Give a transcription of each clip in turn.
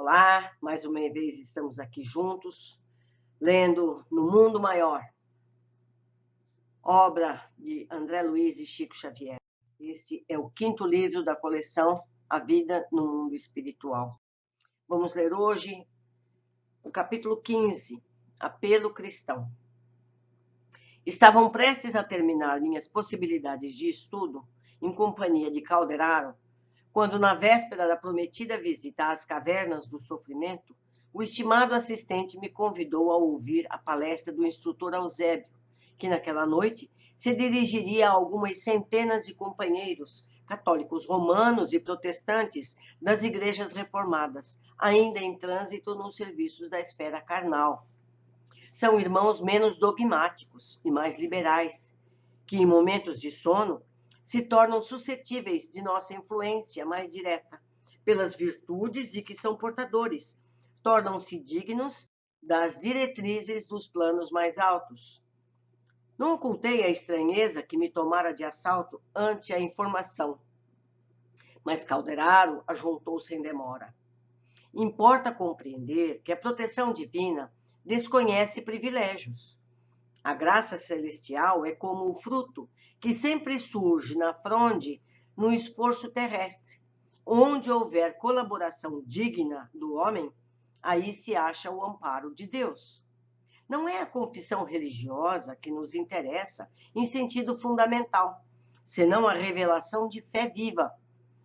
Olá, mais uma vez estamos aqui juntos, lendo No Mundo Maior, obra de André Luiz e Chico Xavier. Esse é o 5º livro da coleção A Vida no Mundo Espiritual. Vamos ler hoje o capítulo 15, Apelo Cristão. Estavam prestes a terminar minhas possibilidades de estudo em companhia de Calderaro, quando, na véspera da prometida visita às cavernas do sofrimento, o estimado assistente me convidou a ouvir a palestra do instrutor Eusébio, que naquela noite se dirigiria a algumas centenas de companheiros, católicos romanos e protestantes das igrejas reformadas, ainda em trânsito nos serviços da esfera carnal. São irmãos menos dogmáticos e mais liberais, que em momentos de sono se tornam suscetíveis de nossa influência mais direta, pelas virtudes de que são portadores, tornam-se dignos das diretrizes dos planos mais altos. Não ocultei a estranheza que me tomara de assalto ante a informação, mas Calderaro ajuntou sem demora. Importa compreender que a proteção divina desconhece privilégios. A graça celestial é como o fruto que sempre surge na fronde no esforço terrestre. Onde houver colaboração digna do homem, aí se acha o amparo de Deus. Não é a confissão religiosa que nos interessa em sentido fundamental, senão a revelação de fé viva,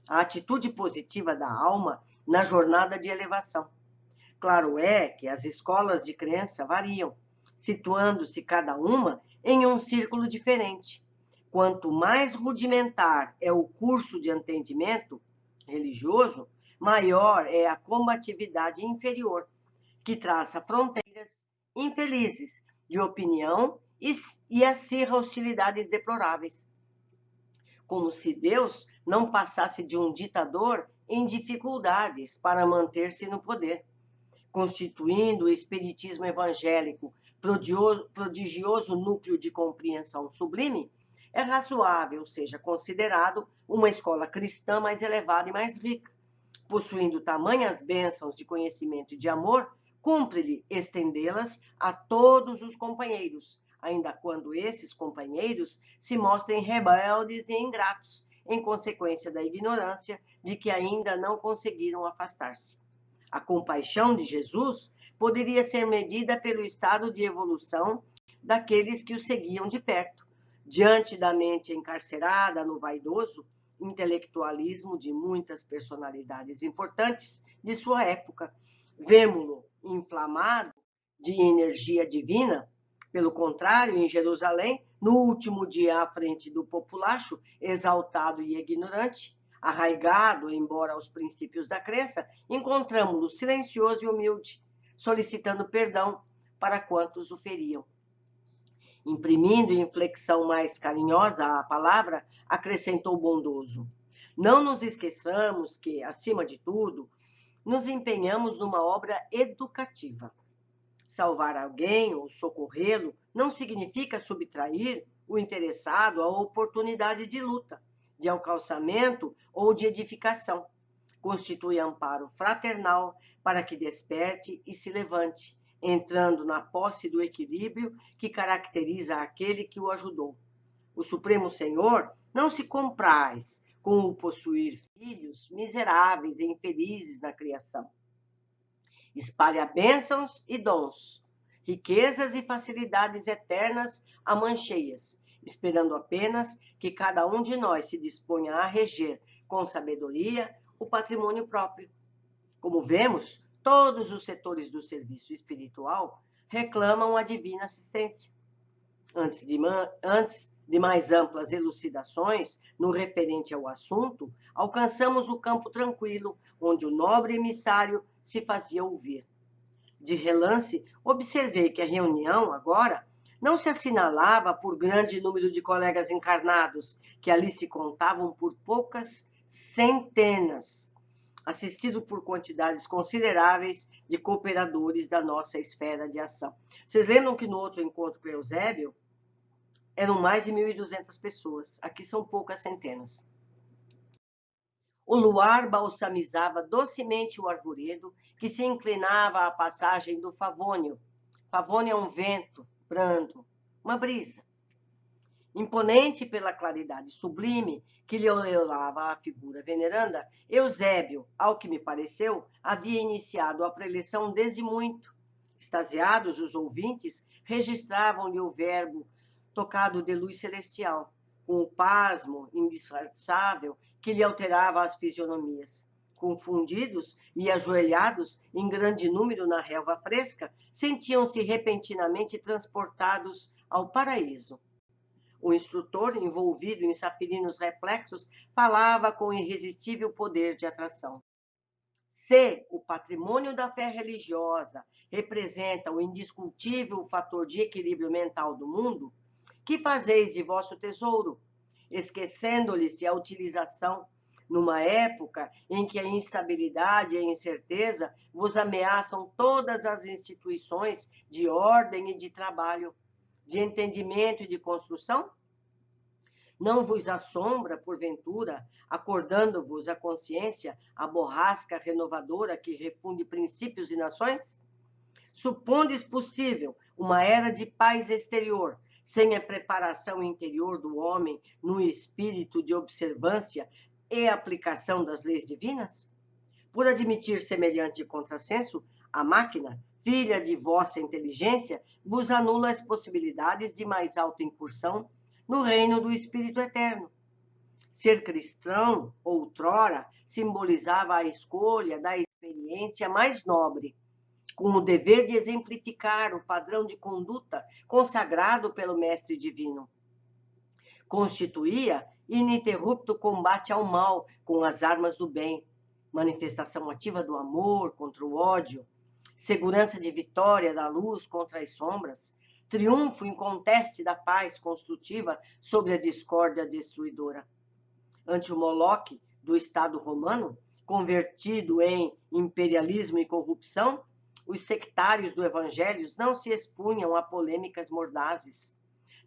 a atitude positiva da alma na jornada de elevação. Claro é que as escolas de crença variam, situando-se cada uma em um círculo diferente. Quanto mais rudimentar é o curso de entendimento religioso, maior é a combatividade inferior, que traça fronteiras infelizes de opinião e acirra hostilidades deploráveis. Como se Deus não passasse de um ditador em dificuldades para manter-se no poder. Constituindo o espiritismo evangélico prodigioso núcleo de compreensão sublime, é razoável seja considerado uma escola cristã mais elevada e mais rica. Possuindo tamanhas bênçãos de conhecimento e de amor, cumpre-lhe estendê-las a todos os companheiros, ainda quando esses companheiros se mostrem rebeldes e ingratos, em consequência da ignorância de que ainda não conseguiram afastar-se. A compaixão de Jesus poderia ser medida pelo estado de evolução daqueles que o seguiam de perto, diante da mente encarcerada no vaidoso intelectualismo de muitas personalidades importantes de sua época. Vemo-lo inflamado de energia divina. Pelo contrário, em Jerusalém, no último dia à frente do populacho, exaltado e ignorante, arraigado, embora aos princípios da crença, encontramo-lo silencioso e humilde, solicitando perdão para quantos o feriam. Imprimindo inflexão mais carinhosa à palavra, acrescentou bondoso: não nos esqueçamos que, acima de tudo, nos empenhamos numa obra educativa. Salvar alguém ou socorrê-lo não significa subtrair o interessado à oportunidade de luta, de alcançamento ou de edificação. Constitui amparo fraternal para que desperte e se levante, entrando na posse do equilíbrio que caracteriza aquele que o ajudou. O Supremo Senhor não se compraz com o possuir filhos miseráveis e infelizes na criação. Espalha bênçãos e dons, riquezas e facilidades eternas a mancheias, esperando apenas que cada um de nós se disponha a reger com sabedoria o patrimônio próprio. Como vemos, todos os setores do serviço espiritual reclamam a divina assistência. Antes de mais amplas elucidações no referente ao assunto, alcançamos o campo tranquilo, onde o nobre emissário se fazia ouvir. De relance, observei que a reunião, agora, não se assinalava por grande número de colegas encarnados, que ali se contavam por poucas centenas, assistido por quantidades consideráveis de cooperadores da nossa esfera de ação. Vocês lembram que no outro encontro com o Eusébio eram mais de 1.200 pessoas. Aqui são poucas centenas. O luar balsamizava docemente o arvoredo, que se inclinava à passagem do favônio. Favônio é um vento brando, uma brisa. Imponente pela claridade sublime que lhe aureolava a figura veneranda, Eusébio, ao que me pareceu, havia iniciado a preleção desde muito. Extasiados, os ouvintes registravam-lhe o verbo tocado de luz celestial, com o pasmo indisfarçável que lhe alterava as fisionomias. Confundidos e ajoelhados em grande número na relva fresca, sentiam-se repentinamente transportados ao paraíso. O instrutor, envolvido em safirinos reflexos, falava com irresistível poder de atração. Se o patrimônio da fé religiosa representa o indiscutível fator de equilíbrio mental do mundo, que fazeis de vosso tesouro, esquecendo-lhe-se a utilização, numa época em que a instabilidade e a incerteza vos ameaçam todas as instituições de ordem e de trabalho, de entendimento e de construção? Não vos assombra, porventura, acordando-vos a consciência, a borrasca renovadora que refunde princípios e nações? Supondes possível uma era de paz exterior, sem a preparação interior do homem no espírito de observância e aplicação das leis divinas? Por admitir semelhante contrassenso, a máquina, filha de vossa inteligência, vos anula as possibilidades de mais alta incursão no reino do Espírito Eterno. Ser cristão, outrora, simbolizava a escolha da experiência mais nobre, com o dever de exemplificar o padrão de conduta consagrado pelo Mestre Divino. Constituía ininterrupto combate ao mal com as armas do bem, manifestação ativa do amor contra o ódio, segurança de vitória da luz contra as sombras, triunfo inconteste da paz construtiva sobre a discórdia destruidora. Ante o Moloque do Estado romano, convertido em imperialismo e corrupção, os sectários do Evangelho não se expunham a polêmicas mordazes,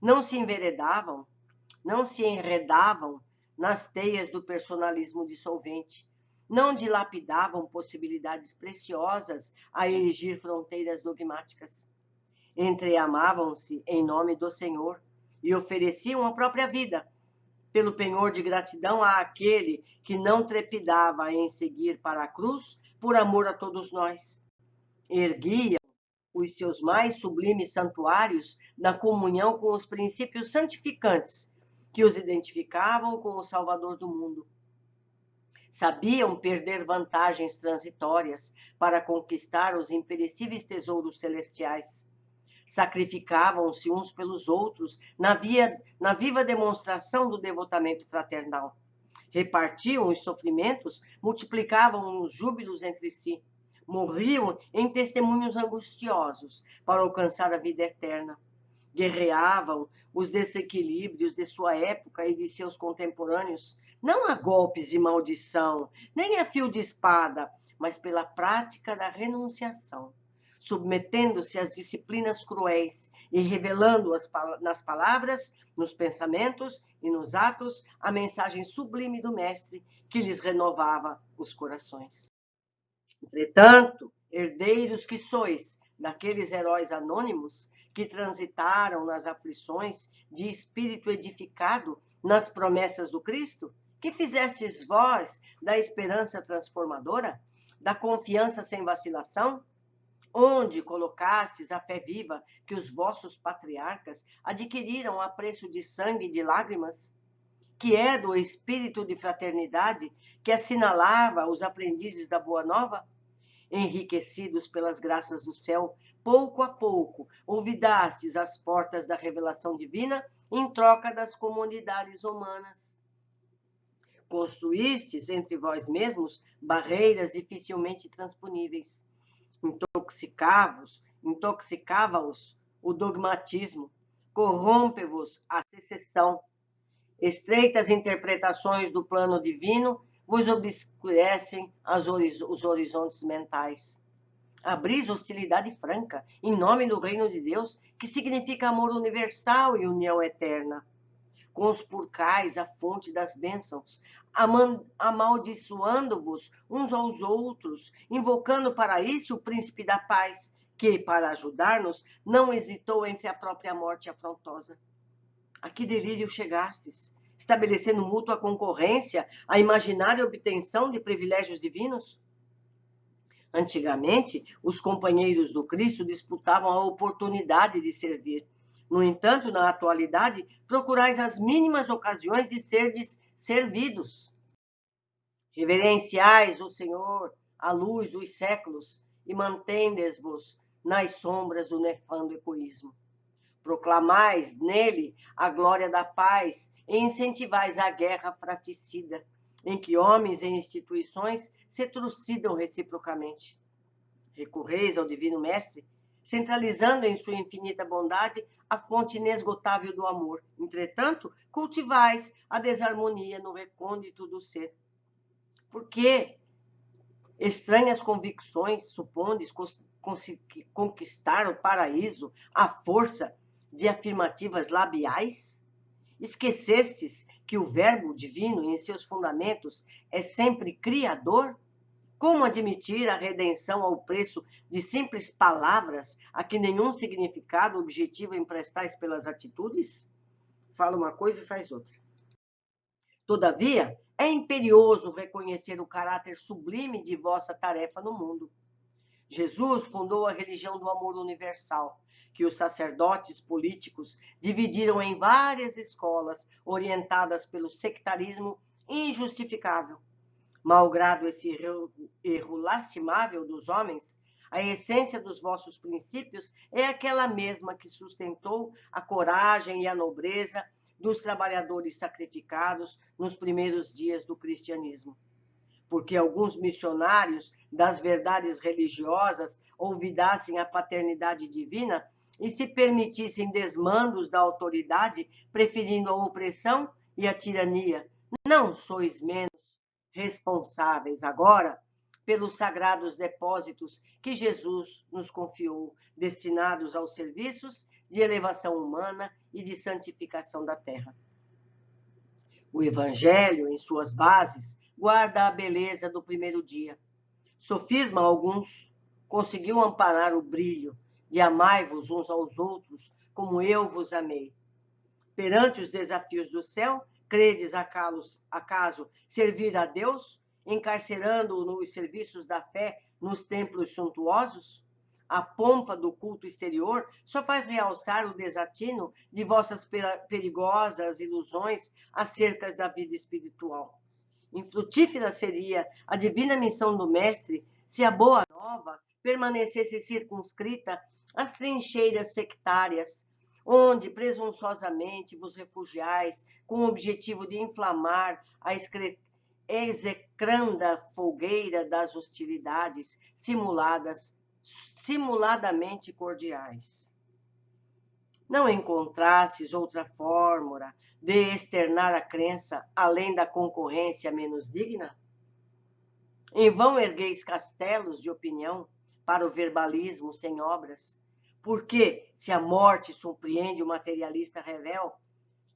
não se enredavam nas teias do personalismo dissolvente, não dilapidavam possibilidades preciosas a erigir fronteiras dogmáticas. Entreamavam-se em nome do Senhor e ofereciam a própria vida pelo penhor de gratidão àquele que não trepidava em seguir para a cruz por amor a todos nós. Erguiam os seus mais sublimes santuários na comunhão com os princípios santificantes que os identificavam com o Salvador do mundo. Sabiam perder vantagens transitórias para conquistar os imperecíveis tesouros celestiais. Sacrificavam-se uns pelos outros na viva demonstração do devotamento fraternal. Repartiam os sofrimentos, multiplicavam os júbilos entre si. Morriam em testemunhos angustiosos para alcançar a vida eterna. Guerreavam os desequilíbrios de sua época e de seus contemporâneos, não a golpes e maldição, nem a fio de espada, mas pela prática da renunciação, submetendo-se às disciplinas cruéis e revelando nas palavras, nos pensamentos e nos atos a mensagem sublime do Mestre que lhes renovava os corações. Entretanto, herdeiros que sois daqueles heróis anônimos que transitaram nas aflições de espírito edificado nas promessas do Cristo, que fizestes vós da esperança transformadora, da confiança sem vacilação, onde colocastes a fé viva que os vossos patriarcas adquiriram a preço de sangue e de lágrimas, que é do espírito de fraternidade que assinalava os aprendizes da Boa Nova, enriquecidos pelas graças do céu, pouco a pouco, olvidastes as portas da revelação divina em troca das comunidades humanas. Construístes entre vós mesmos barreiras dificilmente transponíveis. Intoxicava-os o dogmatismo, corrompe-vos a secessão. Estreitas interpretações do plano divino vos obscurecem os horizontes mentais. Abris hostilidade franca em nome do reino de Deus, que significa amor universal e união eterna. conspurcais a fonte das bênçãos, amaldiçoando-vos uns aos outros, invocando para isso o príncipe da paz, que, para ajudar-nos, não hesitou entre a própria morte afrontosa. A que delírio chegastes, estabelecendo mútua concorrência, a imaginária obtenção de privilégios divinos? Antigamente, os companheiros do Cristo disputavam a oportunidade de servir. No entanto, na atualidade, procurais as mínimas ocasiões de serdes servidos. Reverenciais o Senhor, a luz dos séculos, e mantendes-vos nas sombras do nefando egoísmo. Proclamais nele a glória da paz e incentivais a guerra fratricida, em que homens e instituições se trucidam reciprocamente. Recorreis ao Divino Mestre, centralizando em sua infinita bondade a fonte inesgotável do amor. Entretanto, cultivais a desarmonia no recôndito do ser. Por que estranhas convicções supondes conquistar o paraíso à força de afirmativas labiais? Esquecestes que o Verbo divino, em seus fundamentos, é sempre criador? Como admitir a redenção ao preço de simples palavras a que nenhum significado objetivo emprestais pelas atitudes? Fala uma coisa e faz outra. Todavia, é imperioso reconhecer o caráter sublime de vossa tarefa no mundo. Jesus fundou a religião do amor universal, que os sacerdotes políticos dividiram em várias escolas, orientadas pelo sectarismo injustificável. Malgrado esse erro lastimável dos homens, a essência dos vossos princípios é aquela mesma que sustentou a coragem e a nobreza dos trabalhadores sacrificados nos primeiros dias do cristianismo. Porque alguns missionários das verdades religiosas olvidassem a paternidade divina e se permitissem desmandos da autoridade, preferindo a opressão e a tirania. Não sois menos responsáveis agora pelos sagrados depósitos que Jesus nos confiou, destinados aos serviços de elevação humana e de santificação da terra. O Evangelho, em suas bases, guarda a beleza do primeiro dia. Sofisma alguns conseguiu amparar o brilho de amai-vos uns aos outros como eu vos amei. Perante os desafios do céu, credes acaso servir a Deus, encarcerando-o nos serviços da fé nos templos suntuosos? A pompa do culto exterior só faz realçar o desatino de vossas perigosas ilusões acerca da vida espiritual. Infrutífera seria a divina missão do Mestre se a boa nova permanecesse circunscrita às trincheiras sectárias, onde presunçosamente vos refugiais com o objetivo de inflamar a execranda fogueira das hostilidades simuladamente cordiais. Não encontrasses outra fórmula de externar a crença além da concorrência menos digna? Em vão ergueis castelos de opinião para o verbalismo sem obras? Porque, se a morte surpreende o materialista revel,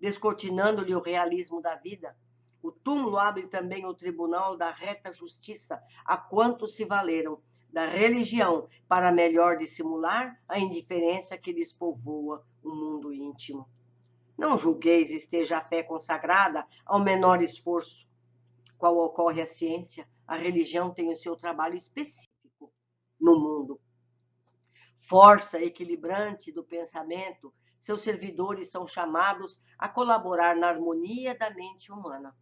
descortinando-lhe o realismo da vida, o túmulo abre também o tribunal da reta justiça a quantos se valeram da religião para melhor dissimular a indiferença que lhes povoa o mundo íntimo. Não julgueis esteja a fé consagrada ao menor esforço. Qual ocorre a ciência, a religião tem o seu trabalho específico no mundo. Força equilibrante do pensamento, seus servidores são chamados a colaborar na harmonia da mente humana.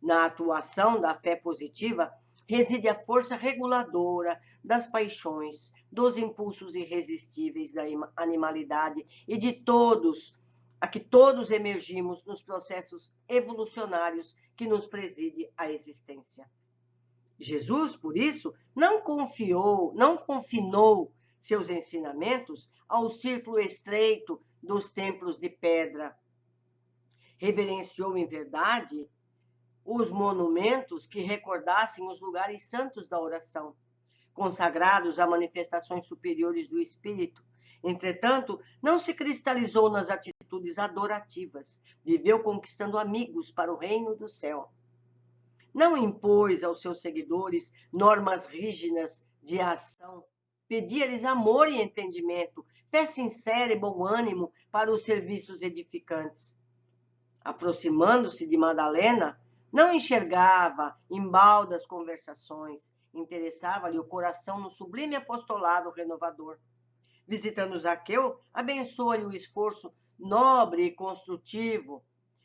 Na atuação da fé positiva reside a força reguladora das paixões, dos impulsos irresistíveis da animalidade e de todos, a que todos emergimos nos processos evolucionários que nos preside a existência. Jesus, por isso, não confinou seus ensinamentos ao círculo estreito dos templos de pedra. Reverenciou, em verdade, os monumentos que recordassem os lugares santos da oração, consagrados a manifestações superiores do Espírito. Entretanto, não se cristalizou nas atitudes atitudes adorativas. Viveu conquistando amigos para o reino do céu. Não impôs aos seus seguidores normas rígidas de ação. Pedia-lhes amor e entendimento, fé sincera e bom ânimo para os serviços edificantes. Aproximando-se de Madalena, não enxergava embalde as conversações, interessava-lhe o coração no sublime apostolado renovador. Visitando Zaqueu, abençoa-lhe o esforço nobre e construtivo.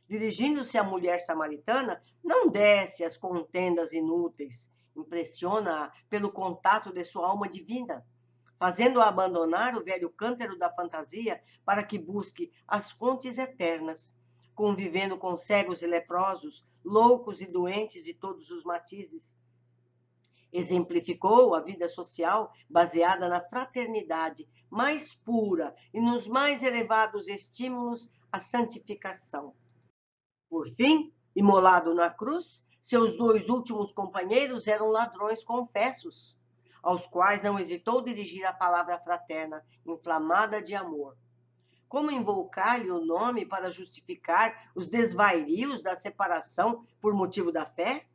Dirigindo-se à mulher samaritana, não desce as contendas inúteis, impressiona-a pelo contato de sua alma divina, fazendo-a abandonar o velho cântaro da fantasia para que busque as fontes eternas, convivendo com cegos e leprosos, loucos e doentes de todos os matizes. Exemplificou a vida social baseada na fraternidade mais pura e nos mais elevados estímulos à santificação. Por fim, imolado na cruz, seus 2 últimos companheiros eram ladrões confessos, aos quais não hesitou dirigir a palavra fraterna, inflamada de amor. Como invocar-lhe o nome para justificar os desvairios da separação por motivo da fé?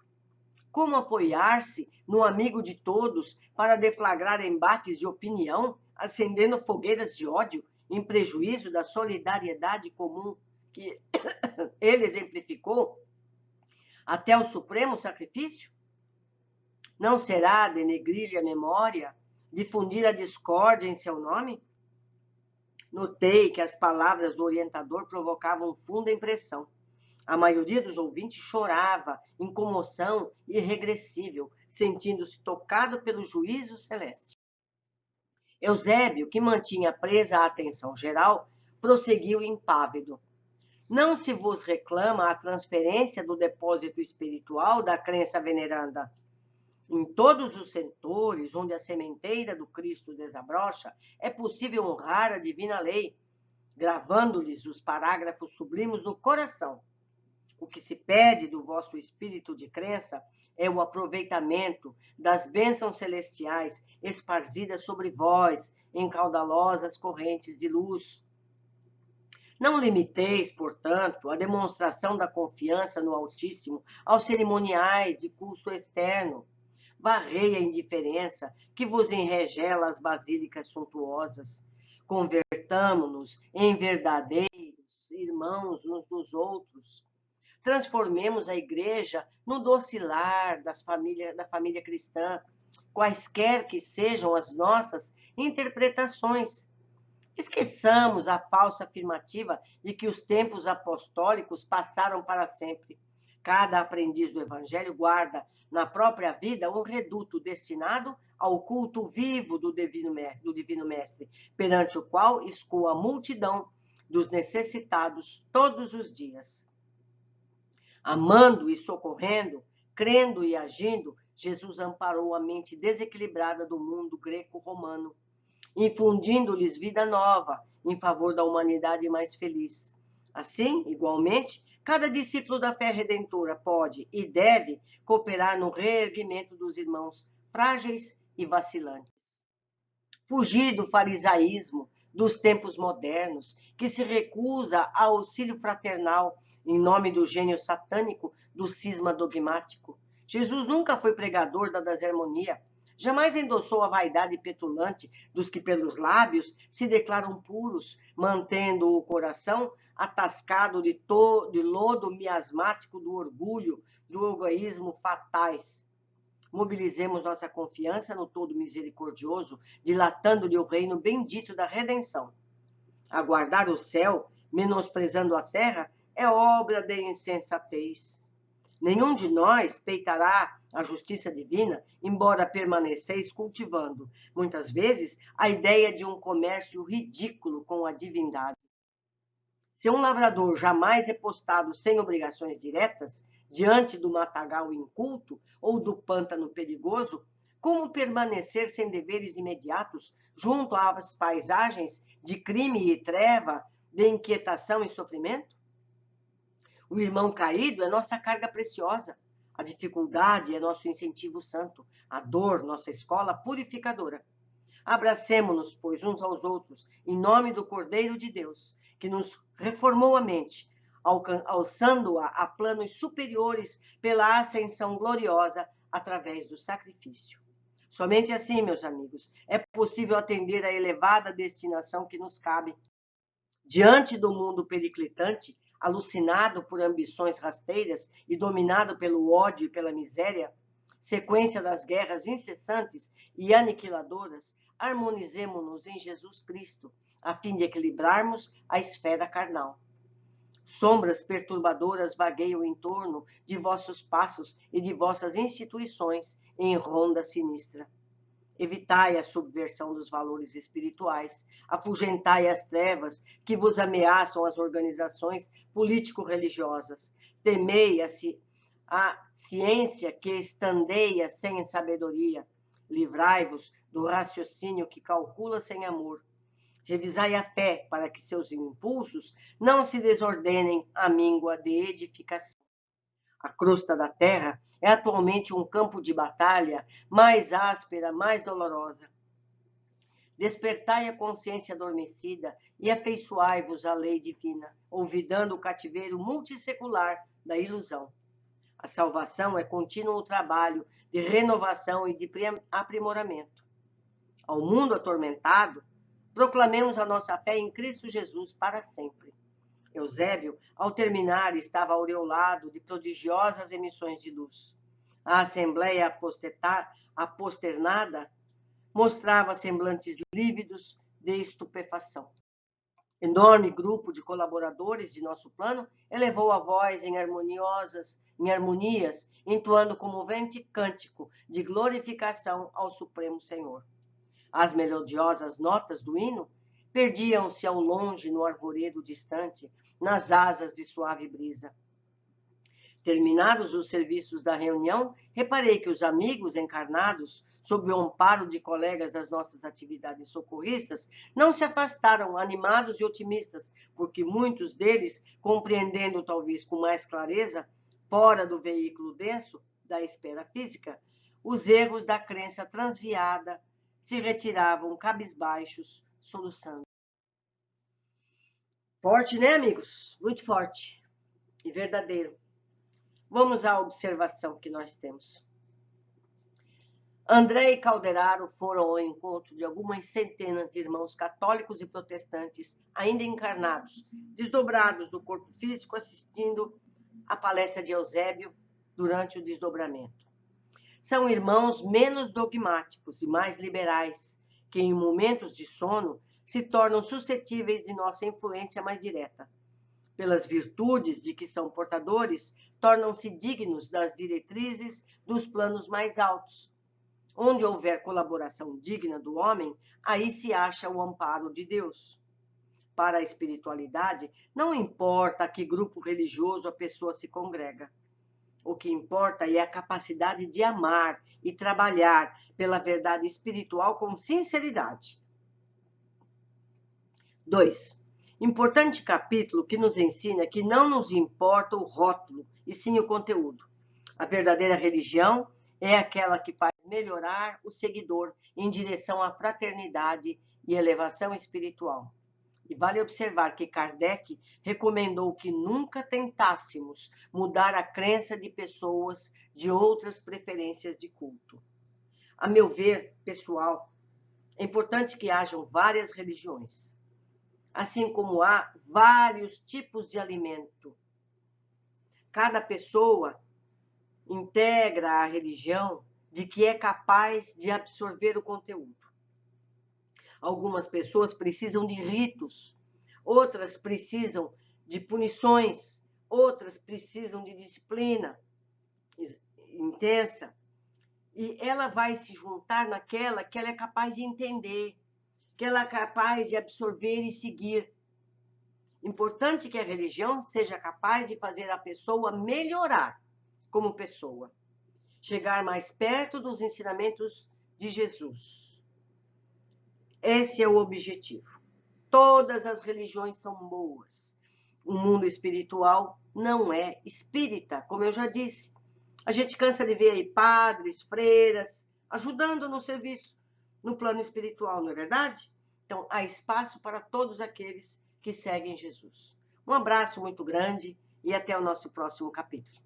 Como apoiar-se no amigo de todos para deflagrar embates de opinião, acendendo fogueiras de ódio, em prejuízo da solidariedade comum que ele exemplificou até o supremo sacrifício? Não será denegrir-lhe a memória, difundir a discórdia em seu nome? Notei que as palavras do orientador provocavam funda impressão. A maioria dos ouvintes chorava em comoção irregressível, sentindo-se tocado pelo juízo celeste. Eusébio, que mantinha presa a atenção geral, prosseguiu impávido. Não se vos reclama a transferência do depósito espiritual da crença veneranda. Em todos os setores onde a sementeira do Cristo desabrocha, é possível honrar a divina lei, gravando-lhes os parágrafos sublimes no coração. O que se pede do vosso espírito de crença é o aproveitamento das bênçãos celestiais esparzidas sobre vós em caudalosas correntes de luz. Não limiteis, portanto, a demonstração da confiança no Altíssimo aos cerimoniais de culto externo. Varrei a indiferença que vos enregela as basílicas suntuosas. Convertamo-nos em verdadeiros irmãos uns dos outros. Transformemos a igreja no doce lar da família cristã, quaisquer que sejam as nossas interpretações. Esqueçamos a falsa afirmativa de que os tempos apostólicos passaram para sempre. Cada aprendiz do Evangelho guarda na própria vida um reduto destinado ao culto vivo do Divino Mestre, perante o qual escoa a multidão dos necessitados todos os dias. Amando e socorrendo, crendo e agindo, Jesus amparou a mente desequilibrada do mundo greco-romano, infundindo-lhes vida nova em favor da humanidade mais feliz. Assim, igualmente, cada discípulo da fé redentora pode e deve cooperar no reerguimento dos irmãos frágeis e vacilantes. Fugir do farisaísmo dos tempos modernos, que se recusa ao auxílio fraternal em nome do gênio satânico do cisma dogmático. Jesus nunca foi pregador da desarmonia, jamais endossou a vaidade petulante dos que pelos lábios se declaram puros, mantendo o coração atascado de lodo miasmático do orgulho, do egoísmo fatais. Mobilizemos nossa confiança no Todo Misericordioso, dilatando-lhe o reino bendito da redenção. Aguardar o céu, menosprezando a terra, é obra de insensatez. Nenhum de nós peitará a justiça divina, embora permaneceis cultivando, muitas vezes, a ideia de um comércio ridículo com a divindade. Se um lavrador jamais é postado sem obrigações diretas, diante do matagal inculto ou do pântano perigoso, como permanecer sem deveres imediatos junto às paisagens de crime e treva, de inquietação e sofrimento? O irmão caído é nossa carga preciosa, a dificuldade é nosso incentivo santo, a dor, nossa escola purificadora. Abracemo-nos, pois, uns aos outros, em nome do Cordeiro de Deus, que nos reformou a mente, alçando-a a planos superiores pela ascensão gloriosa através do sacrifício. Somente assim, meus amigos, é possível atender à elevada destinação que nos cabe. Diante do mundo periclitante, alucinado por ambições rasteiras e dominado pelo ódio e pela miséria, sequência das guerras incessantes e aniquiladoras, harmonizemo-nos em Jesus Cristo, a fim de equilibrarmos a esfera carnal. Sombras perturbadoras vagueiam em torno de vossos passos e de vossas instituições em ronda sinistra. Evitai a subversão dos valores espirituais, afugentai as trevas que vos ameaçam as organizações político-religiosas, temei a ciência que estandeia sem sabedoria, livrai-vos do raciocínio que calcula sem amor. Revisai a fé para que seus impulsos não se desordenem à míngua de edificação. A crosta da terra é atualmente um campo de batalha mais áspera, mais dolorosa. Despertai a consciência adormecida e afeiçoai-vos à lei divina, olvidando o cativeiro multissecular da ilusão. A salvação é contínuo trabalho de renovação e de aprimoramento. Ao mundo atormentado, proclamemos a nossa fé em Cristo Jesus para sempre. Eusébio, ao terminar, estava aureolado de prodigiosas emissões de luz. A assembleia aposternada mostrava semblantes lívidos de estupefação. Enorme grupo de colaboradores de nosso plano elevou a voz em harmonias, entoando comovente cântico de glorificação ao Supremo Senhor. As melodiosas notas do hino perdiam-se ao longe no arvoredo distante, nas asas de suave brisa. Terminados os serviços da reunião, reparei que os amigos encarnados, sob o amparo de colegas das nossas atividades socorristas, não se afastaram animados e otimistas, porque muitos deles, compreendendo talvez com mais clareza, fora do veículo denso da esfera física, os erros da crença transviada, se retiravam cabisbaixos, soluçando. Forte, né, amigos? Muito forte e verdadeiro. Vamos à observação que nós temos. André e Calderaro foram ao encontro de algumas centenas de irmãos católicos e protestantes, ainda encarnados, desdobrados do corpo físico, assistindo à palestra de Eusébio durante o desdobramento. São irmãos menos dogmáticos e mais liberais, que em momentos de sono se tornam suscetíveis de nossa influência mais direta. Pelas virtudes de que são portadores, tornam-se dignos das diretrizes dos planos mais altos. Onde houver colaboração digna do homem, aí se acha o amparo de Deus. Para a espiritualidade, não importa a que grupo religioso a pessoa se congrega. O que importa é a capacidade de amar e trabalhar pela verdade espiritual com sinceridade. 2. Importante capítulo que nos ensina que não nos importa o rótulo, e sim o conteúdo. A verdadeira religião é aquela que faz melhorar o seguidor em direção à fraternidade e elevação espiritual. E vale observar que Kardec recomendou que nunca tentássemos mudar a crença de pessoas de outras preferências de culto. A meu ver, pessoal, é importante que hajam várias religiões, assim como há vários tipos de alimento. Cada pessoa integra a religião de que é capaz de absorver o conteúdo. Algumas pessoas precisam de ritos, outras precisam de punições, outras precisam de disciplina intensa. E ela vai se juntar naquela que ela é capaz de entender, que ela é capaz de absorver e seguir. Importante que a religião seja capaz de fazer a pessoa melhorar como pessoa, chegar mais perto dos ensinamentos de Jesus. Esse é o objetivo. Todas as religiões são boas. O mundo espiritual não é espírita, como eu já disse. A gente cansa de ver aí padres, freiras, ajudando no serviço, no plano espiritual, não é verdade? Então, há espaço para todos aqueles que seguem Jesus. Um abraço muito grande e até o nosso próximo capítulo.